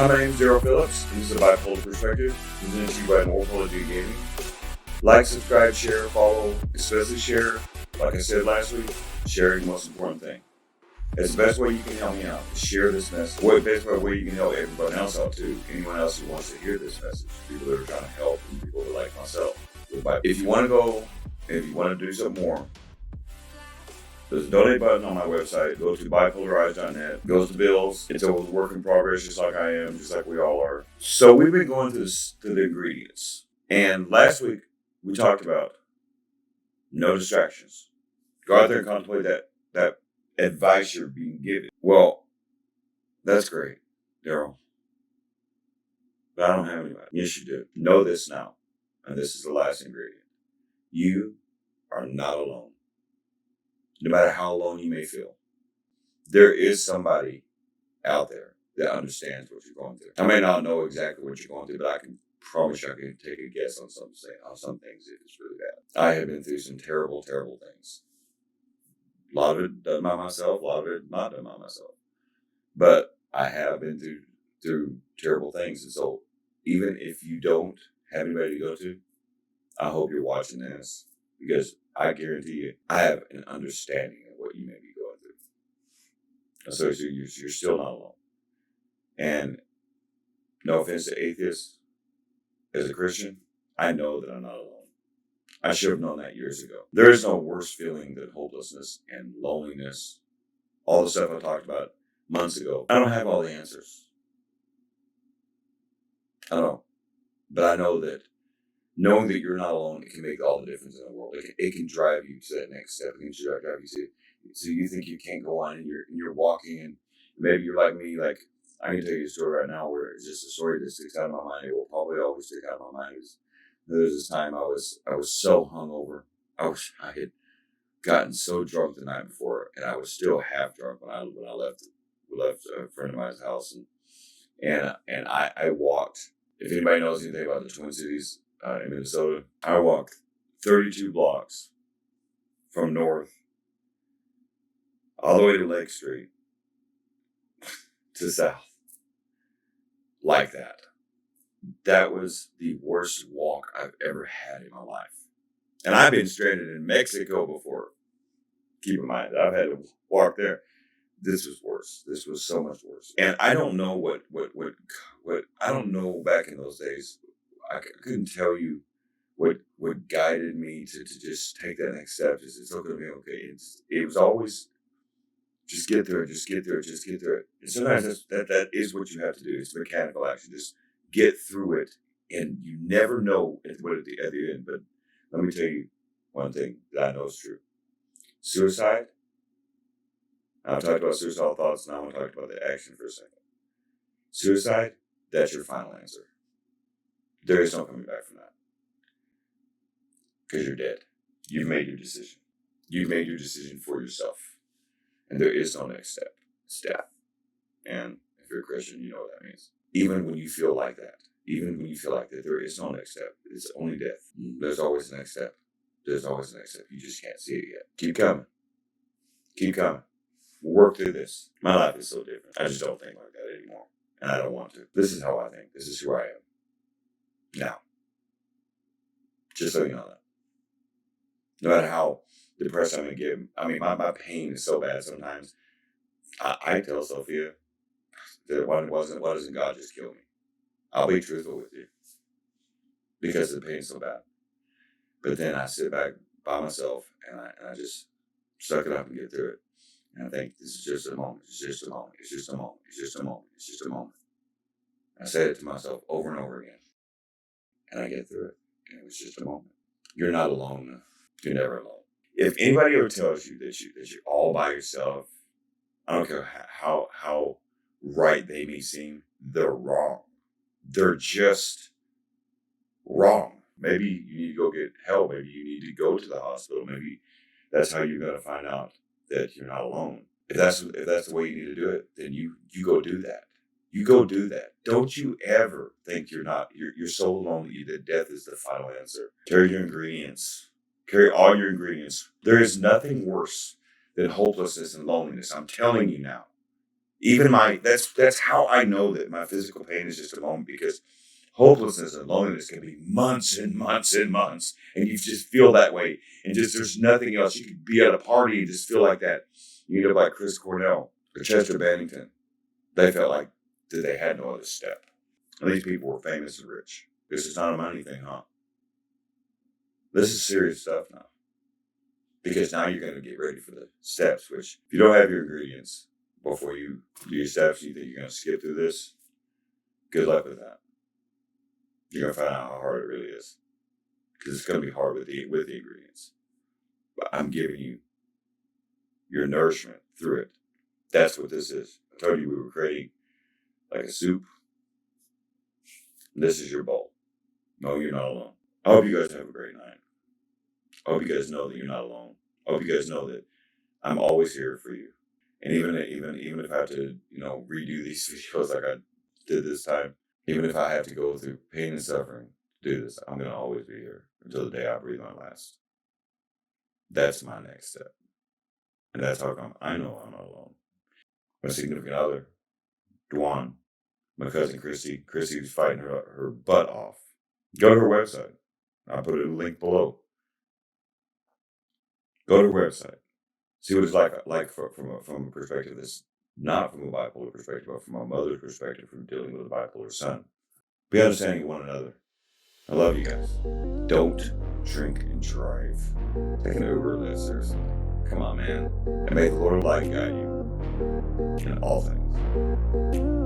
Hi, my name is Daryl Phillips. This is a bipolar perspective presented to you by Noir Apologia Gaming. Like, subscribe, share, follow, especially share. Like I said last week, sharing is the most important thing. It's the best way you can help me out. Share this message. The best way you can help everyone else out too. Anyone else who wants to hear this message. People that are trying to help and people that like myself. If you want to go, if you want to do something more, there's a donate button on my website. Go to bipolarize.net. Goes to bills. It's a work in progress, just like I am, just like we all are. So we've been going through the ingredients. And last week, we talked about no distractions. Go out there and contemplate that advice you're being given. Well, that's great, Daryl. But I don't have anybody. Yes, you do. Know this now. And this is the last ingredient. You are not alone. No matter how alone you may feel, there is somebody out there that understands what you're going through. I may not know exactly what you're going through, but I can promise you I can take a guess on some things if it's really bad. I have been through some terrible, terrible things. A lot of it done by myself, a lot of it not done by myself. But I have been through terrible things. And so even if you don't have anybody to go to, I hope you're watching this, because I guarantee you, I have an understanding of what you may be going through. So you're still not alone. And no offense to atheists, as a Christian, I know that I'm not alone. I should have known that years ago. There is no worse feeling than hopelessness and loneliness. All the stuff I talked about months ago. I don't have all the answers. I don't. But I know that knowing that you're not alone, it can make all the difference in the world. It can drive you to that next step. It can drive you to, so you think you can't go on, and you're walking, and maybe you're like me. Like, I can tell you a story right now where it's just a story that sticks out of my mind. It will probably always stick out of my mind. There was this time I was so hungover. I had gotten so drunk the night before, and I was still half drunk when I left a friend of mine's house, and I walked. If anybody knows anything about the Twin Cities in Minnesota, I walked 32 blocks from north all the way to Lake Street to south, like that. That was the worst walk I've ever had in my life. And I've been stranded in Mexico before. Keep in mind, I've had to walk there. This was worse. This was so much worse. And I don't know what I don't know back in those days. I couldn't tell you what guided me to just take that next step. It's going to be okay. It was always just get through it, just get through it, just get through it. And sometimes that is what you have to do. It's mechanical action. Just get through it, and you never know at the end. But let me tell you one thing that I know is true. Suicide. I've talked about suicidal thoughts, now I want to talk about the action for a second. Suicide, that's your final answer. There is no coming back from that. Because you're dead. You've made your decision. You've made your decision for yourself. And there is no next step. It's death. And if you're a Christian, you know what that means. Even when you feel like that, there is no next step. It's only death. There's always the next step. There's always the next step. You just can't see it yet. Keep coming. Keep coming. We'll work through this. My life is so different. I just don't think like that anymore. And I don't want to. This is how I think. This is who I am. Now. Just so you know that. No matter how depressed I may get, I mean, my pain is so bad sometimes. I tell Sophia that why doesn't God just kill me? I'll be truthful with you. Because the pain's so bad. But then I sit back by myself and I just suck it up and get through it. And I think this is just a moment. It's just a moment. It's just a moment. It's just a moment. It's just a moment. I said it to myself over and over again. And I get through it. And it was just a moment. You're not alone. You're never alone. If anybody ever tells you that you're all by yourself, I don't care how right they may seem, they're wrong. They're just wrong. Maybe you need to go get help. Maybe you need to go to the hospital. Maybe that's how you're going to find out that you're not alone. If that's the way you need to do it, then you go do that. You go do that. Don't you ever think you're so alone that death is the final answer. Carry your ingredients. Carry all your ingredients. There is nothing worse than hopelessness and loneliness. I'm telling you now. Even that's how I know that my physical pain is just a moment, because hopelessness and loneliness can be months and months and months, and you just feel that way, and just there's nothing else. You could be at a party and just feel like that. You know, like Chris Cornell or Chester Bennington, they felt like that they had no other step. And these people were famous and rich. This is not a money thing, huh? This is serious stuff now. Because now you're going to get ready for the steps, which if you don't have your ingredients before you do your steps, you think you're going to skip through this, good luck with that. You're going to find out how hard it really is. Because it's going to be hard with the ingredients. But I'm giving you your nourishment through it. That's what this is. I told you we were creating like a soup. This is your bowl. No, you're not alone. I hope you guys have a great night. I hope you guys know that you're not alone. I hope you guys know that I'm always here for you. And even if I have to, redo these videos like I did this time, even if I have to go through pain and suffering to do this, I'm going to always be here until the day I breathe my last. That's my next step. And that's how come I know I'm not alone. My significant other, Dwan, my cousin Christy was fighting her butt off. Go to her website. I'll put a link below. Go to her website. See what it's like from a perspective that's not from a bipolar perspective, but from a mother's perspective, from dealing with a bipolar son. Be understanding of one another. I love you guys. Don't drink and drive. Take an Uber, that seriously. Come on, man. And may the Lord of light guide you in all things. You